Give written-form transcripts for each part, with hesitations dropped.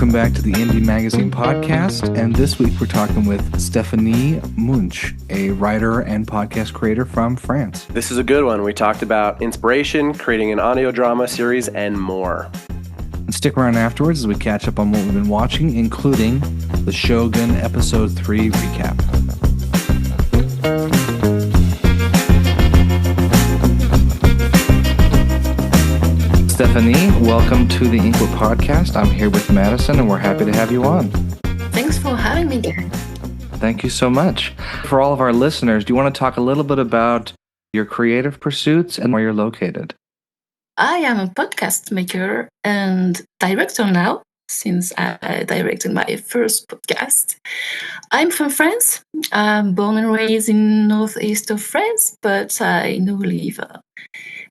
welcome back to the Indie Magazine podcast. And this week we're talking with Stéphanie Munch, a writer and podcast creator from France. This is a good one. We talked about inspiration, creating an audio drama series, and more. And stick around afterwards as we catch up on what we've been watching, including the Shōgun Episode 3 recap. Stéphanie, welcome to the Inkwood podcast. I'm here with Madison, and we're happy to have you on. Thanks for having me here. Thank you so much. For all of our listeners, do you want to talk a little bit about your creative pursuits and where you're located? I am a podcast maker and director now, since I directed my first podcast. I'm from France. I'm born and raised in northeast of France, but I now live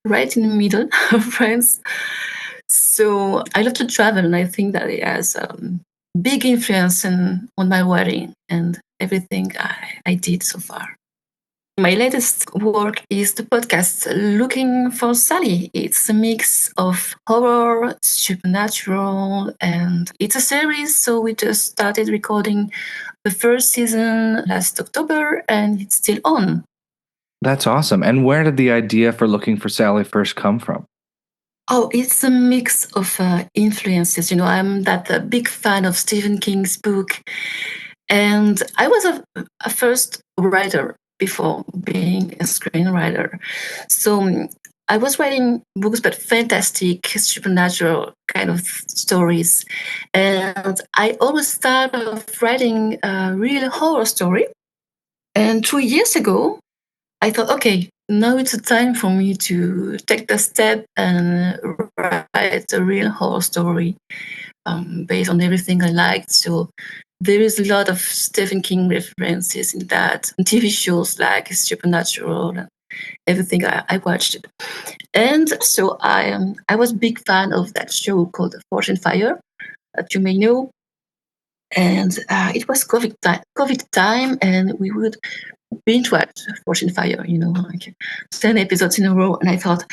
right in the middle of France. So I love to travel, and I think that it has a big influence on my writing and everything I did so far. My latest work is the podcast Looking for Sally. It's a mix of horror, supernatural, and it's a series. So we just started recording the first season last October, and it's still on. That's awesome. And where did the idea for Looking for Sally first come from? Oh, it's a mix of influences. You know, I'm that big fan of Stephen King's book. And I was a first writer before being a screenwriter. So I was writing books, but fantastic, supernatural kind of stories. And I always start off writing a real horror story. And 2 years ago, I thought, okay, now it's a time for me to take the step and write a real horror story based on everything I liked. So there is a lot of Stephen King references in that, and TV shows like Supernatural and everything. I watched it. And so I was a big fan of that show called Forge and Fire, that you may know. And it was COVID time, and we would binge watch Forge and Fire, you know, like 10 episodes in a row. And I thought,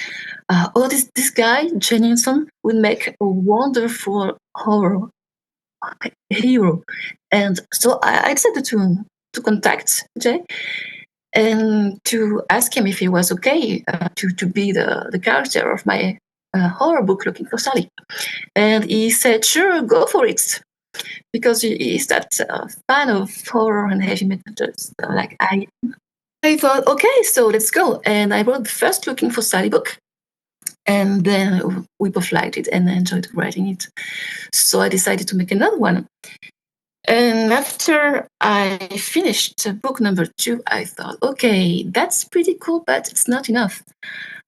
this guy, Jenninson, would make a wonderful horror hero. And so I decided to contact Jay and to ask him if he was okay to be the character of my horror book, Looking for Sally. And he said, sure, go for it. Because he is that fan of horror and heavy metal, just like I am. I thought, okay, so let's go. And I wrote the first Looking for Sally book. And then we both liked it and enjoyed writing it. So I decided to make another one. And after I finished book number 2, I thought, okay, that's pretty cool, but it's not enough.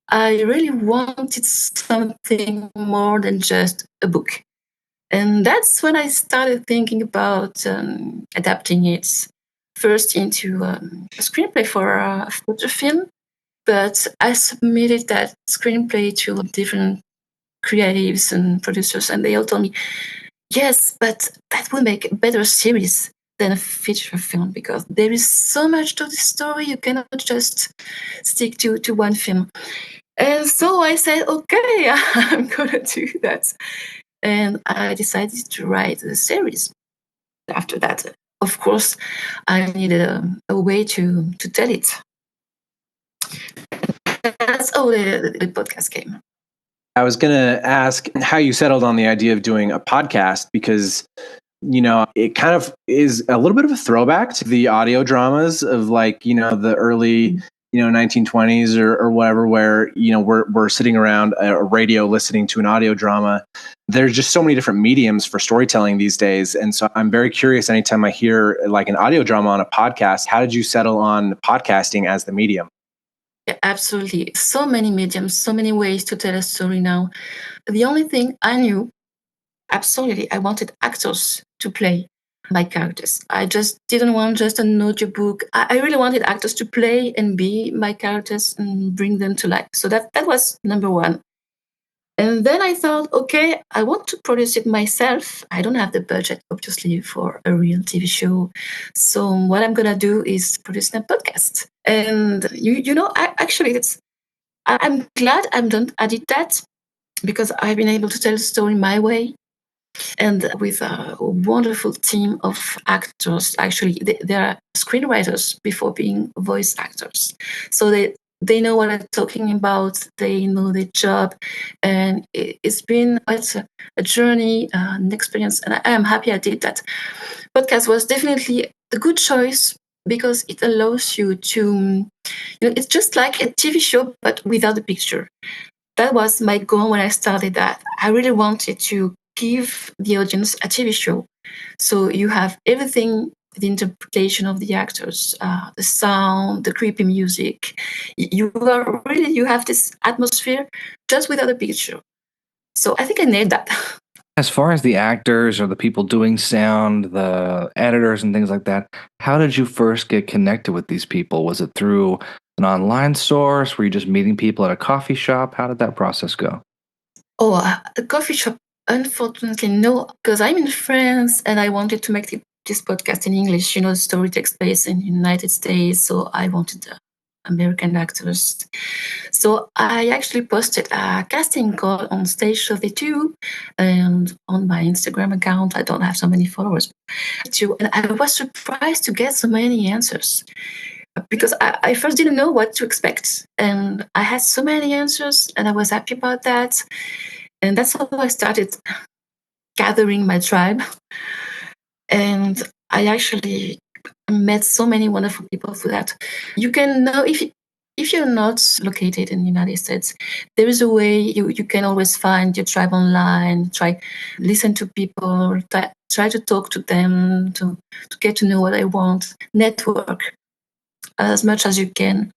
I really wanted something more than just a book. And that's when I started thinking about adapting it first into a screenplay for a feature film. But I submitted that screenplay to different creatives and producers, and they all told me, yes, but that will make a better series than a feature film, because there is so much to the story, you cannot just stick to one film. And so I said, okay, I'm going to do that. And I decided to write the series. After that, of course, I needed a way to tell it. That's how the podcast came. I was going to ask how you settled on the idea of doing a podcast, because, you know, it kind of is a little bit of a throwback to the audio dramas of, like, you know, the early, 1920s or whatever, where, we're sitting around a radio listening to an audio drama. There's just so many different mediums for storytelling these days. And so I'm very curious, anytime I hear like an audio drama on a podcast, how did you settle on podcasting as the medium? Yeah, absolutely. So many mediums, so many ways to tell a story now. The only thing I knew, absolutely, I wanted actors to play my characters. I just didn't want just an audiobook. I really wanted actors to play and be my characters and bring them to life. So that was number one. And then I thought, okay, I want to produce it myself. I don't have the budget, obviously, for a real TV show. So what I'm going to do is produce a podcast. And, I'm glad I did that, because I've been able to tell the story my way. and with a wonderful team of actors. Actually, they are screenwriters before being voice actors. So they know what I'm talking about. They know their job, and it's been quite a journey, an experience, and I am happy I did that. Podcast was definitely a good choice because it allows you to, it's just like a TV show but without the picture. That was my goal when I started that. I really wanted to give the audience a TV show. So you have everything, the interpretation of the actors, the sound, the creepy music. You have this atmosphere just without a picture. So I think I nailed that. As far as the actors or the people doing sound, the editors and things like that, how did you first get connected with these people? Was it through an online source? Were you just meeting people at a coffee shop? How did that process go? Oh, a coffee shop. Unfortunately, no, because I'm in France and I wanted to make this podcast in English. The story takes place in the United States, so I wanted American actors. So I actually posted a casting call on E032 and on my Instagram account. I don't have so many followers, and I was surprised to get so many answers because I first didn't know what to expect, and I had so many answers, and I was happy about that. And that's how I started gathering my tribe. And I actually met so many wonderful people through that. You can know if you're not located in the United States, there is a way you can always find your tribe online, listen to people, try to talk to them, to get to know what I want, network as much as you can.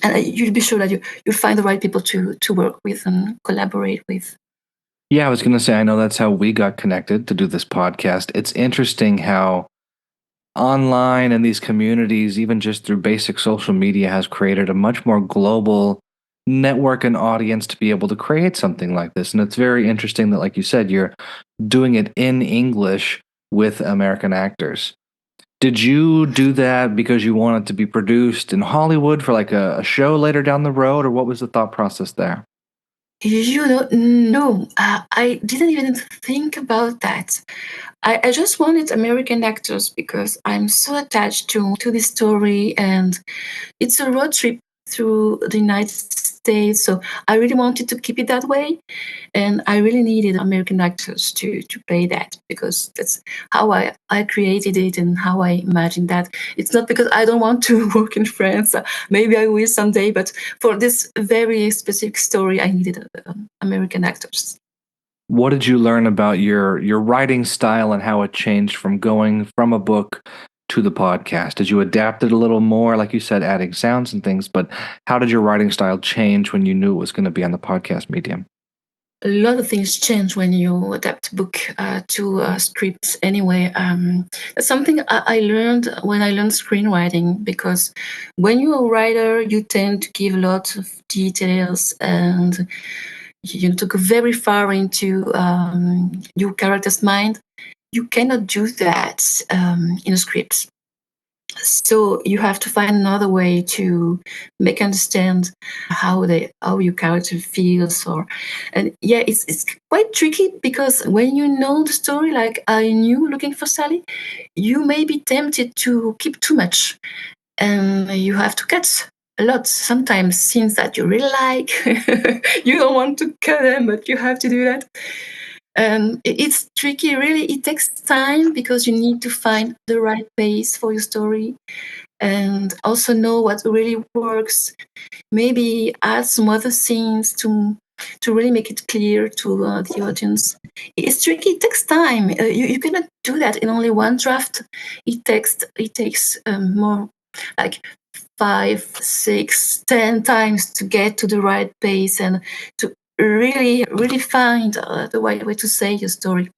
And you'll be sure that you'll find the right people to work with and collaborate with. Yeah, I was going to say, I know that's how we got connected to do this podcast. It's interesting how online and these communities, even just through basic social media, has created a much more global network and audience to be able to create something like this. And it's very interesting that, like you said, you're doing it in English with American actors. Did you do that because you wanted to be produced in Hollywood for like a show later down the road, or what was the thought process there? No, I didn't even think about that. I just wanted American actors because I'm so attached to this story, and it's a road trip through the United States. So I really wanted to keep it that way. And I really needed American actors to play that because that's how I created it and how I imagined that. It's not because I don't want to work in France. Maybe I will someday, but for this very specific story, I needed American actors. What did you learn about your writing style and how it changed from going from a book to the podcast? Did you adapt it a little more, like you said, adding sounds and things, but how did your writing style change when you knew it was going to be on the podcast medium? A lot of things change when you adapt a book to scripts anyway. That's something I learned when I learned screenwriting, because when you're a writer, you tend to give lots of details and to go very far into your character's mind. You cannot do that in a script. So you have to find another way to make understand how your character feels, and yeah, it's quite tricky because when you know the story, like I knew looking for Sally, you may be tempted to keep too much, and you have to cut a lot. Sometimes scenes that you really like, you don't want to cut them, but you have to do that. And it's tricky, really. It takes time because you need to find the right pace for your story and also know what really works. Maybe add some other scenes to really make it clear to the audience. It's tricky. It takes time. You cannot do that in only one draft. It takes more, like 5, 6, 10 times to get to the right pace and to really find the right way to say your story.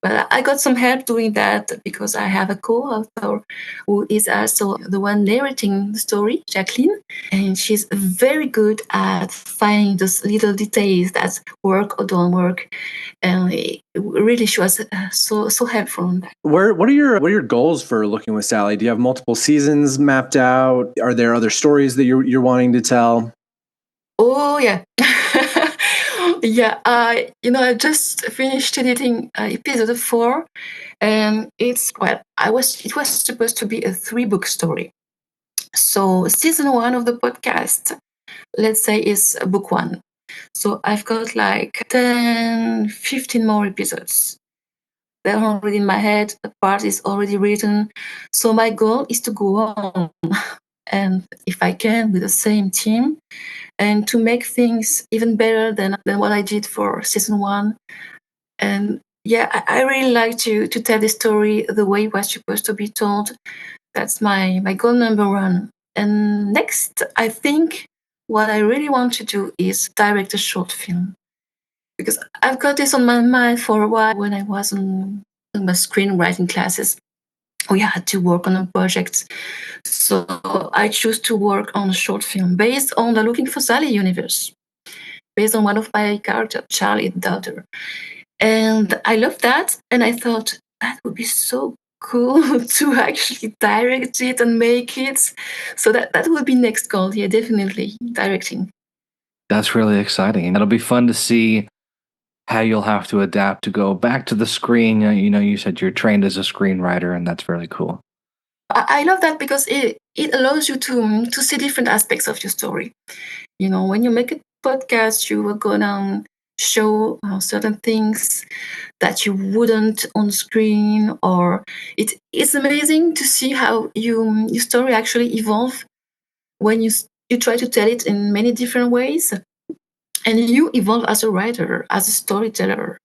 But I got some help doing that because I have a co-author who is also the one narrating the story, Jacqueline, and she's very good at finding those little details that work or don't work, and really she was so helpful on that. What are your goals for Looking with Sally? Do you have multiple seasons mapped out? Are there other stories that you're wanting to tell? Oh yeah. Yeah, I just finished editing episode 4, and it was supposed to be a 3-book story. So season 1 of the podcast, let's say, is book 1. So I've got like 10, 15 more episodes. They're already in my head. The part is already written. So my goal is to go on, and if I can, with the same team, and to make things even better than what I did for season 1. And yeah, I really like to tell the story the way it was supposed to be told. That's my goal number 1. And next, I think what I really want to do is direct a short film, because I've got this on my mind for a while. When I was in my screenwriting classes, we had to work on a project. So I chose to work on a short film based on the Looking for Sally universe, based on one of my characters, Charlie's daughter. And I loved that. And I thought that would be so cool to actually direct it and make it. So that would be next goal. Yeah, definitely directing. That's really exciting. And it'll be fun to see how you'll have to adapt to go back to the screen. You said you're trained as a screenwriter, and that's really cool. I love that because it allows you to see different aspects of your story. When you make a podcast, you are gonna show certain things that you wouldn't on screen, or it's amazing to see how your story actually evolve when you try to tell it in many different ways, and you evolve as a writer, as a storyteller.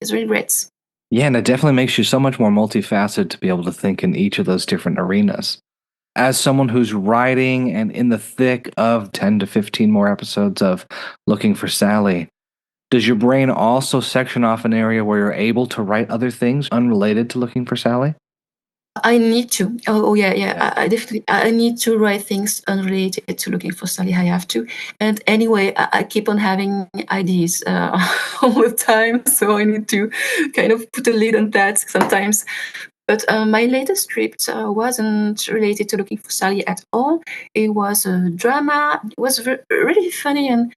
It's really great. Yeah, and it definitely makes you so much more multifaceted to be able to think in each of those different arenas. As someone who's writing and in the thick of 10 to 15 more episodes of Looking for Sally, does your brain also section off an area where you're able to write other things unrelated to Looking for Sally? I need to. Oh yeah, yeah. I definitely. I need to write things unrelated to Looking for Sally. I have to. And anyway, I keep on having ideas all the time, so I need to kind of put a lid on that sometimes. But my latest script wasn't related to Looking for Sally at all. It was a drama. It was really funny and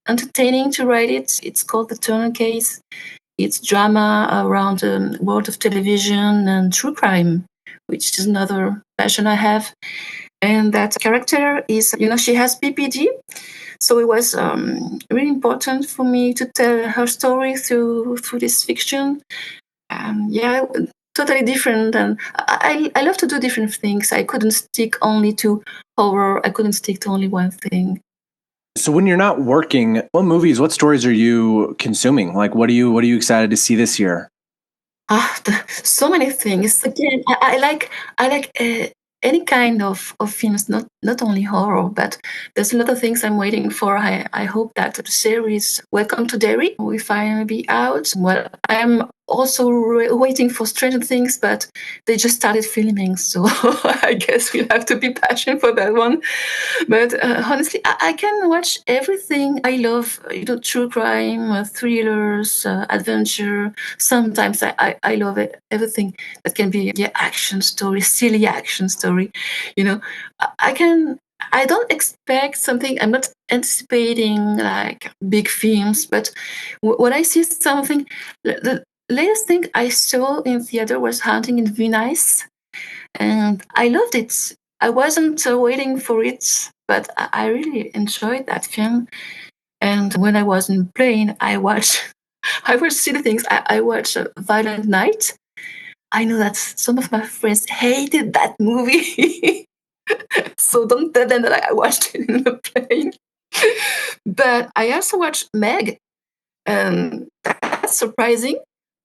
entertaining to write it. It's called The Turner Case. It's drama around the world of television and true crime, which is another passion I have. And that character is, she has PPD. So it was really important for me to tell her story through this fiction. Yeah, totally different. And I love to do different things. I couldn't stick only to horror. I couldn't stick to only one thing. So when you're not working, what movies, what stories are you consuming? Like, what are you excited to see this year? So many things. Again, I like any kind of films, not only horror, but there's a lot of things I'm waiting for. I hope that the series Welcome to Derry will finally be out. Well, I'm also waiting for Stranger Things, but they just started filming, so I guess we'll have to be patient for that one. But honestly, I can watch everything. I love, true crime, thrillers, adventure. Sometimes I love everything that can be action story, silly action story. I can. I don't expect something. I'm not anticipating like big films, but when I see something, the latest thing I saw in theater was Hunting in Venice, and I loved it. I wasn't waiting for it, but I really enjoyed that film. And when I was in plane, I watched I watched silly things. I watched Violent Night. I know that some of my friends hated that movie, so don't tell them that I watched it in the plane. But I also watched Meg, and that's surprising.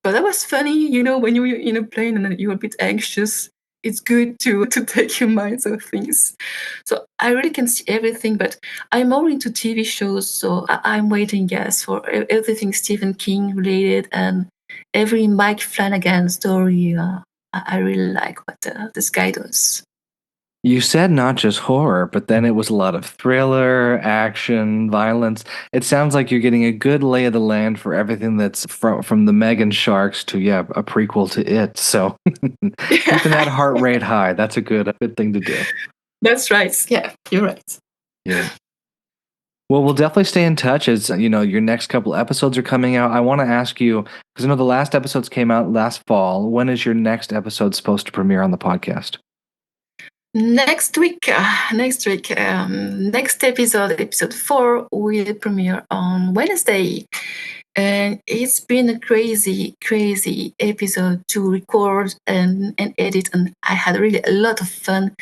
But that was funny, when you're in a plane and you're a bit anxious. It's good to take your minds off things. So I really can see everything, but I'm more into TV shows. So I'm waiting, yes, for everything Stephen King related and every Mike Flanagan story. I really like what this guy does. You said not just horror, but then it was a lot of thriller, action, violence. It sounds like you're getting a good lay of the land for everything that's from the Megan Sharks to a prequel to it. So keeping that heart rate high, that's a good thing to do. That's right. Yeah, you're right. Yeah. Well, we'll definitely stay in touch as your next couple episodes are coming out. I want to ask you because I know the last episodes came out last fall. When is your next episode supposed to premiere on the podcast? Next week, next episode 4, will premiere on Wednesday. And it's been a crazy, crazy episode to record and edit. And I had really a lot of fun.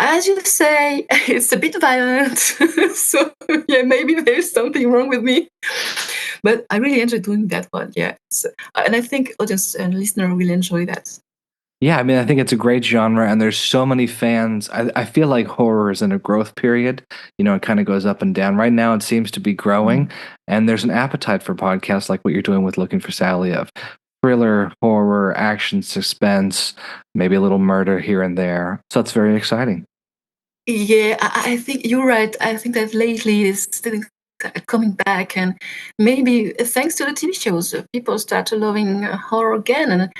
As you say, it's a bit violent. So, yeah, maybe there's something wrong with me. But I really enjoy doing that one, yeah. And I think audience and listener will enjoy that. Yeah, I mean, I think it's a great genre, and there's so many fans. I feel like horror is in a growth period. It kind of goes up and down. Right now, it seems to be growing, and there's an appetite for podcasts like what you're doing with Looking for Sally of thriller, horror, action, suspense, maybe a little murder here and there. So it's very exciting. Yeah, I think you're right. I think that lately it's still coming back, and maybe thanks to the TV shows, people start loving horror again. And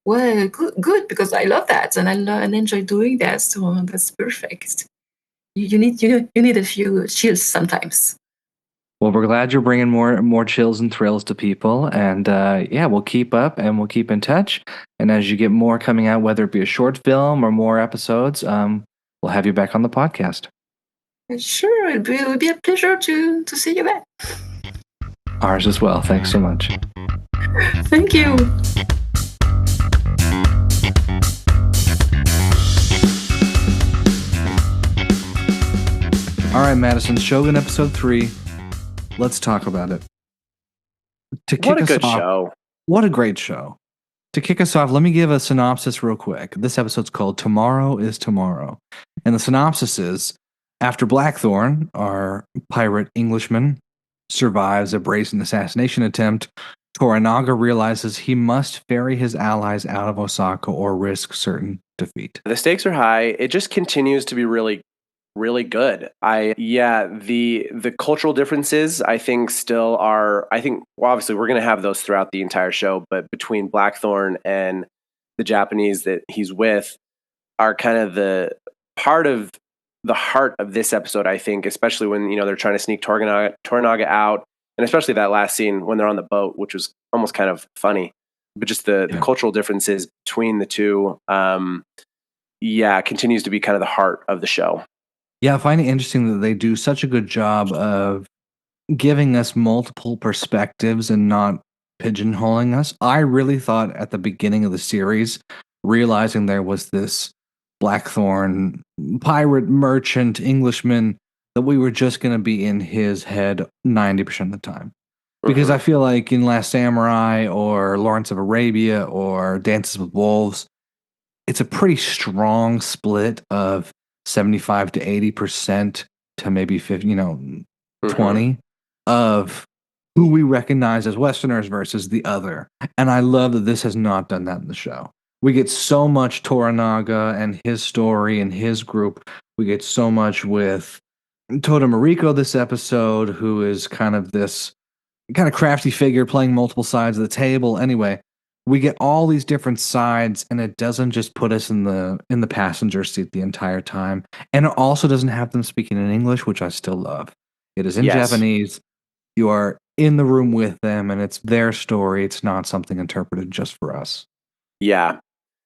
well, good, because I love that, and and enjoy doing that. So that's perfect. You need a few chills sometimes. Well, we're glad you're bringing more chills and thrills to people, and yeah, we'll keep up and we'll keep in touch. And as you get more coming out, whether it be a short film or more episodes, we'll have you back on the podcast. Sure, it will be a pleasure to see you back. Ours as well. Thanks so much. Thank you. All right, Madison, Shōgun episode 3. Let's talk about it. What a good show. What a great show. To kick us off, let me give a synopsis real quick. This episode's called Tomorrow is Tomorrow. And the synopsis is, after Blackthorn, our pirate Englishman, survives a brazen assassination attempt, Toranaga realizes he must ferry his allies out of Osaka or risk certain defeat. The stakes are high. It just continues to be really, really good. The cultural differences I think still are. Well, obviously we're going to have those throughout the entire show, but between Blackthorn and the Japanese that he's with are kind of the part of the heart of this episode. I think, especially when they're trying to sneak Toranaga out, and especially that last scene when they're on the boat, which was almost kind of funny. But just the cultural differences between the two, continues to be kind of the heart of the show. Yeah, I find it interesting that they do such a good job of giving us multiple perspectives and not pigeonholing us. I really thought at the beginning of the series, realizing there was this Blackthorn pirate merchant Englishman, that we were just going to be in his head 90% of the time. Because I feel like in Last Samurai or Lawrence of Arabia or Dances with Wolves, it's a pretty strong split of 75 to 80% to maybe 50, 20 of who we recognize as Westerners versus the other. And I love that this has not done that in the show. We get so much Toranaga and his story and his group. We get so much with Tota Moriko this episode, who is kind of this kind of crafty figure playing multiple sides of the table. Anyway, we get all these different sides, and it doesn't just put us in the passenger seat the entire time. And it also doesn't have them speaking in English, which I still love. It is in Japanese. You are in the room with them, and it's their story. It's not something interpreted just for us. Yeah.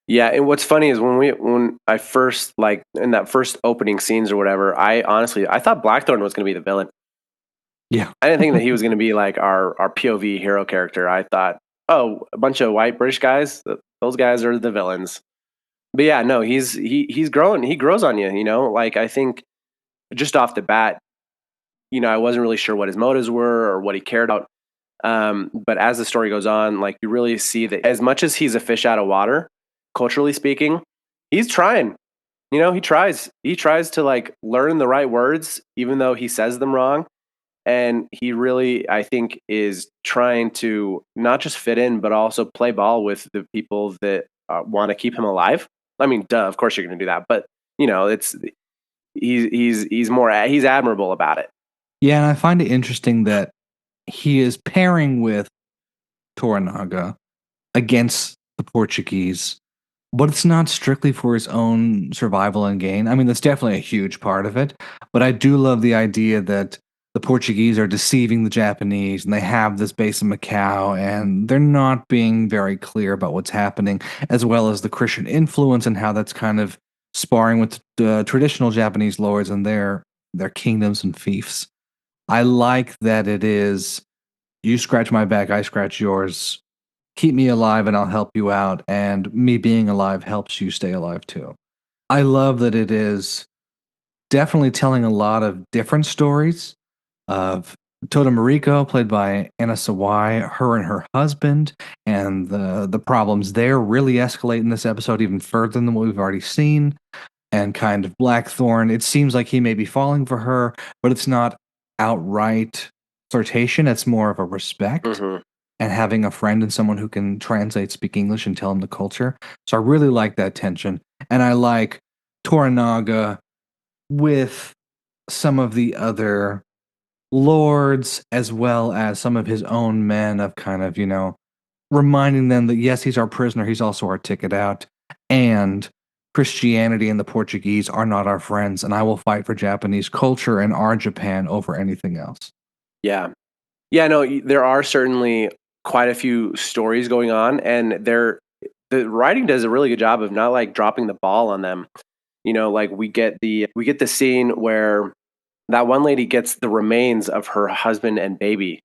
Yeah, and what's funny is when I first, like, in that first opening scenes or whatever, I thought Blackthorn was going to be the villain. Yeah. I didn't think that he was going to be like our POV hero character. I thought, oh, a bunch of white British guys, those guys are the villains. But yeah, no, he's growing. He grows on you, like, I think just off the bat, I wasn't really sure what his motives were or what he cared about. But as the story goes on, like, you really see that as much as he's a fish out of water, culturally speaking, he's trying. He tries to, like, learn the right words, even though he says them wrong. And he really, I think, is trying to not just fit in, but also play ball with the people that want to keep him alive. I mean, duh, of course you're going to do that, but he's admirable about it. Yeah, and I find it interesting that he is pairing with Toranaga against the Portuguese, but it's not strictly for his own survival and gain. I mean, that's definitely a huge part of it, but I do love the idea that the Portuguese are deceiving the Japanese and they have this base in Macau and they're not being very clear about what's happening, as well as the Christian influence and how that's kind of sparring with the traditional Japanese lords and their kingdoms and fiefs. I like that it is you scratch my back, I scratch yours. Keep me alive and I'll help you out, and me being alive helps you stay alive too. I love that it is definitely telling a lot of different stories of Toto Mariko, played by Anna Sawai, her and her husband, and the problems there really escalate in this episode even further than what we've already seen. And kind of Blackthorn, it seems like he may be falling for her, but it's not outright flirtation. It's more of a respect and having a friend and someone who can translate, speak English, and tell him the culture. So I really like that tension. And I like Toranaga with some of the other lords as well as some of his own men of kind of, reminding them that yes, he's our prisoner, he's also our ticket out. And Christianity and the Portuguese are not our friends, and I will fight for Japanese culture and our Japan over anything else. Yeah. Yeah, no, there are certainly quite a few stories going on, and the writing does a really good job of not like dropping the ball on them. Like we get the scene where that one lady gets the remains of her husband and baby.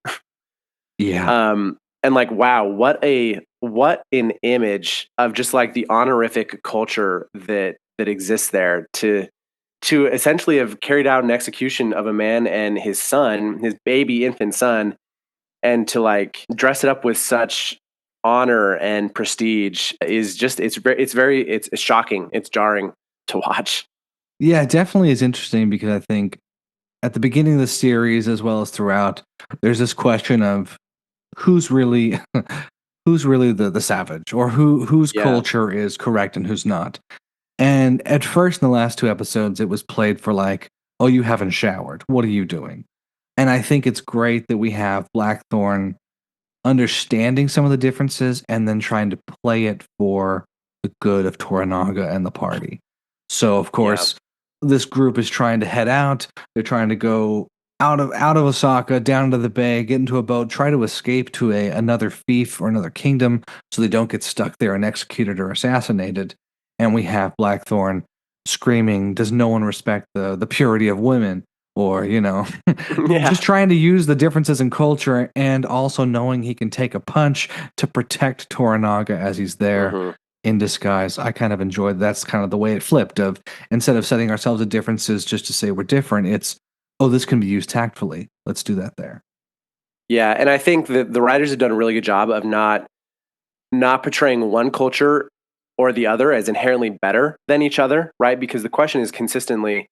Yeah. And like, wow, what an image of just like the honorific culture that exists there to essentially have carried out an execution of a man and his son, his baby infant son, and to like dress it up with such honor and prestige is just it's shocking, it's jarring to watch. Yeah, it definitely is interesting because I think at the beginning of the series as well as throughout, there's this question of who's really who's really the savage, or whose culture is correct and who's not. And at first in the last two episodes it was played for like, oh, you haven't showered, what are you doing? And I think it's great that we have Blackthorn understanding some of the differences and then trying to play it for the good of Toranaga and the party. So of course, this group is trying to head out. They're trying to go out of Osaka, down into the bay, get into a boat, try to escape to another fief or another kingdom, so they don't get stuck there and executed or assassinated. And we have Blackthorn screaming, "Does no one respect the purity of women?" Or just trying to use the differences in culture and also knowing he can take a punch to protect Toranaga as he's there in disguise. I kind of enjoyed that's kind of the way it flipped of instead of setting ourselves at differences just to say we're different, it's, oh, this can be used tactfully. Let's do that there. Yeah, and I think that the writers have done a really good job of not portraying one culture or the other as inherently better than each other, right? Because the question is consistently,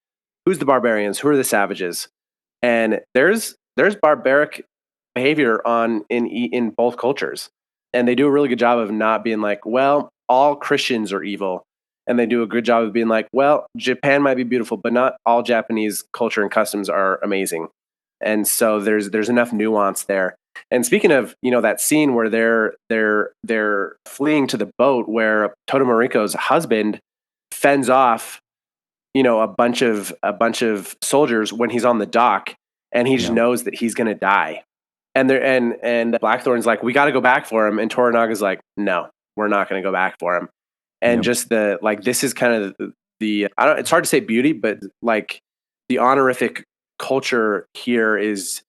who's the barbarians? Who are the savages? And there's barbaric behavior in both cultures. And they do a really good job of not being like, well, all Christians are evil. And they do a good job of being like, well, Japan might be beautiful, but not all Japanese culture and customs are amazing. And so there's enough nuance there. And speaking of, that scene where they're fleeing to the boat where Toto Mariko's husband fends off, a bunch of soldiers when he's on the dock, and he just knows that he's going to die. And Blackthorn's like, we got to go back for him. And Toranaga's like, no, we're not going to go back for him. And just this is kind of it's hard to say beauty, but like the honorific culture here it's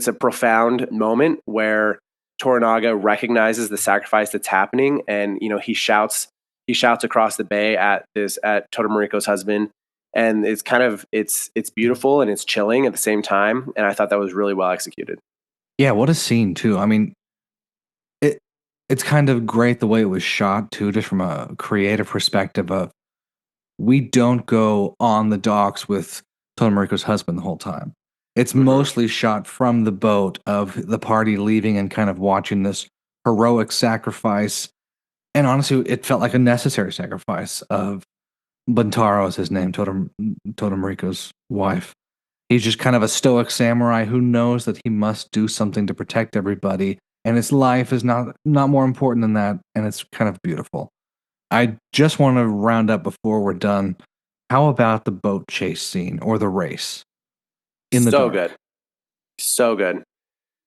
a profound moment where Toranaga recognizes the sacrifice that's happening. And, he shouts across the bay at Toto Mariko's husband. And it's kind of, it's beautiful and it's chilling at the same time. And I thought that was really well executed. Yeah. What a scene too. I mean, it's kind of great the way it was shot too, just from a creative perspective of, we don't go on the docks with Toto Mariko's husband the whole time. It's mostly shot from the boat of the party leaving and kind of watching this heroic sacrifice. And honestly, it felt like a necessary sacrifice of Buntaro is his name, Toto Mariko's wife. He's just kind of a stoic samurai who knows that he must do something to protect everybody, and his life is not more important than that, and it's kind of beautiful. I just want to round up before we're done. How about the boat chase scene or the race? in the dark. good. So good.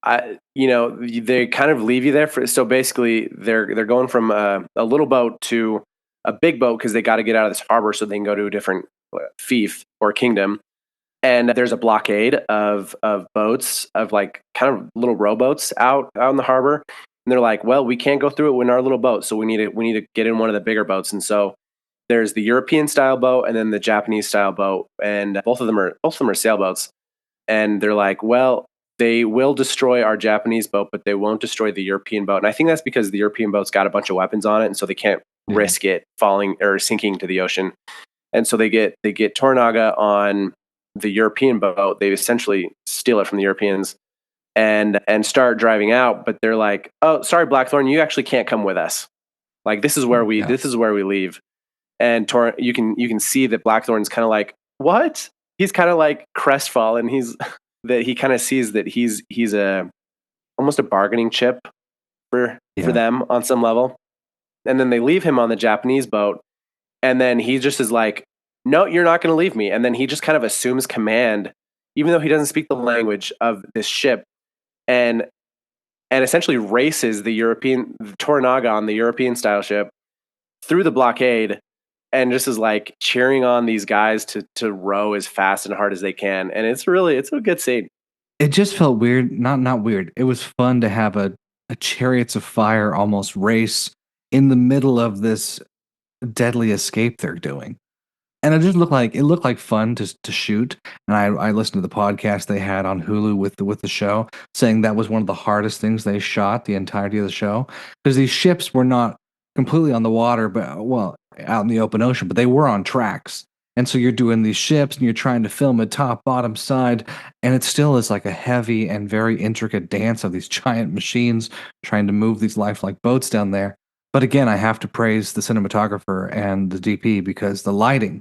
They kind of leave you there so basically they're going from a little boat to a big boat because they got to get out of this harbor so they can go to a different fief or kingdom. And there's a blockade of boats, of like kind of little rowboats out in the harbor. And they're like, well, we can't go through it in our little boat, so we need to get in one of the bigger boats. And so there's the European style boat and then the Japanese style boat, and both of them are sailboats. And they're like, well, they will destroy our Japanese boat, but they won't destroy the European boat. And I think that's because the European boat's got a bunch of weapons on it, and so they can't risk it falling or sinking to the ocean. And so they get Toranaga on the European boat. They essentially steal it from the Europeans and start driving out. But they're like, "Oh, sorry, Blackthorn, you actually can't come with us. Like this is where we leave." And you can see that Blackthorn's kind of like, "What?" He's kind of like crestfallen. He kind of sees that he's almost a bargaining chip for them on some level. And then they leave him on the Japanese boat, and then he just is like, no, you're not going to leave me. And then he just kind of assumes command, even though he doesn't speak the language of this ship, and essentially races the Toranaga on the European style ship through the blockade, and just is like cheering on these guys to row as fast and hard as they can. And it's a good scene. It just felt weird. Not weird. It was fun to have a Chariots of Fire almost race in the middle of this deadly escape they're doing. And it looked like fun to shoot. And I listened to the podcast they had on Hulu with the show, saying that was one of the hardest things they shot the entirety of the show, because these ships were not completely on the water, but out in the open ocean, but they were on tracks. And so you're doing these ships and you're trying to film it top, bottom, side, and it still is like a heavy and very intricate dance of these giant machines trying to move these lifelike boats down there. But again, I have to praise the cinematographer and the DP, because the lighting,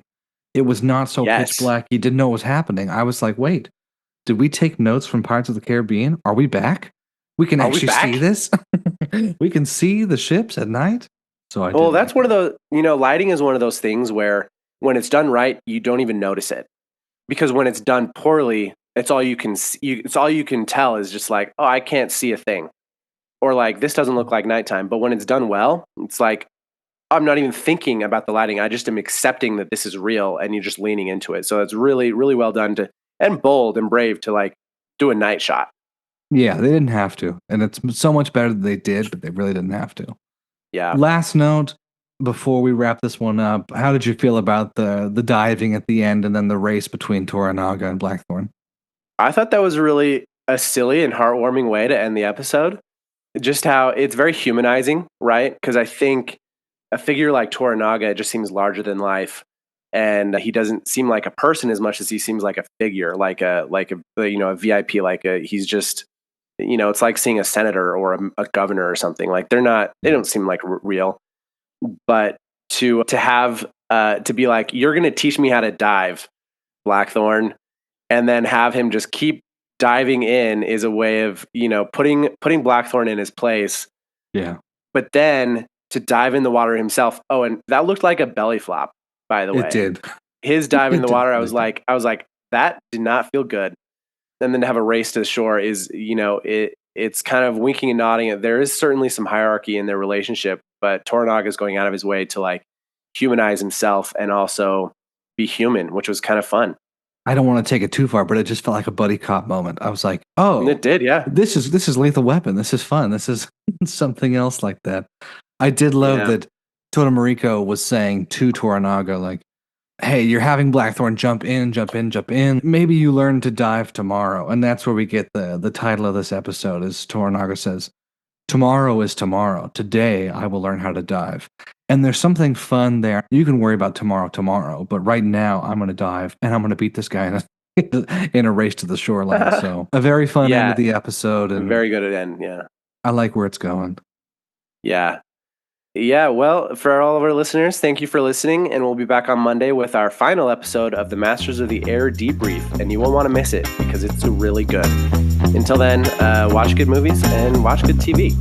it was not so pitch black. You didn't know what was happening. I was like, wait, did we take notes from Pirates of the Caribbean? Are we back? We can actually see this? We can see the ships at night? So that's one of those, lighting is one of those things where when it's done right, you don't even notice it. Because when it's done poorly, it's all you can see. It's all you can tell is just like, oh, I can't see a thing. Or like, this doesn't look like nighttime. But when it's done well, it's like, I'm not even thinking about the lighting. I just am accepting that this is real, and you're just leaning into it. So it's really, really well done and bold and brave to like do a night shot. Yeah, they didn't have to. And it's so much better that they did, but they really didn't have to. Yeah. Last note before we wrap this one up, how did you feel about the diving at the end and then the race between Toranaga and Blackthorn? I thought that was really a silly and heartwarming way to end the episode. Just how it's very humanizing, right? Because I think a figure like Toranaga just seems larger than life, and he doesn't seem like a person as much as he seems like a figure, like a VIP, he's just, it's like seeing a senator or a governor or something. Like they don't seem like real. But to be like, you're going to teach me how to dive, Blackthorn, and then have him just keep diving in is a way of, putting Blackthorn in his place. Yeah. But then to dive in the water himself. Oh, and that looked like a belly flop, by the way. It did. His dive in the water, I was like, that did not feel good. And then to have a race to the shore is, it's kind of winking and nodding. There is certainly some hierarchy in their relationship, but Toranaga is going out of his way to like humanize himself and also be human, which was kind of fun. I don't want to take it too far, but it just felt like a buddy cop moment. I was like, oh, it did. Yeah. This is Lethal Weapon. This is fun. This is something else like that. I did love that Toto Moriko was saying to Toranaga, like, hey, you're having Blackthorn jump in. Maybe you learn to dive tomorrow. And that's where we get the title of this episode is Toranaga says, tomorrow is tomorrow. Today I will learn how to dive. And there's something fun there. You can worry about tomorrow, but right now I'm going to dive and I'm going to beat this guy in a race to the shoreline. So a very fun end of the episode. And very good at end. Yeah. I like where it's going. Yeah. Yeah, well, for all of our listeners, thank you for listening, and we'll be back on Monday with our final episode of the Masters of the Air debrief, and you won't want to miss it because it's really good. Until then, watch good movies and watch good TV.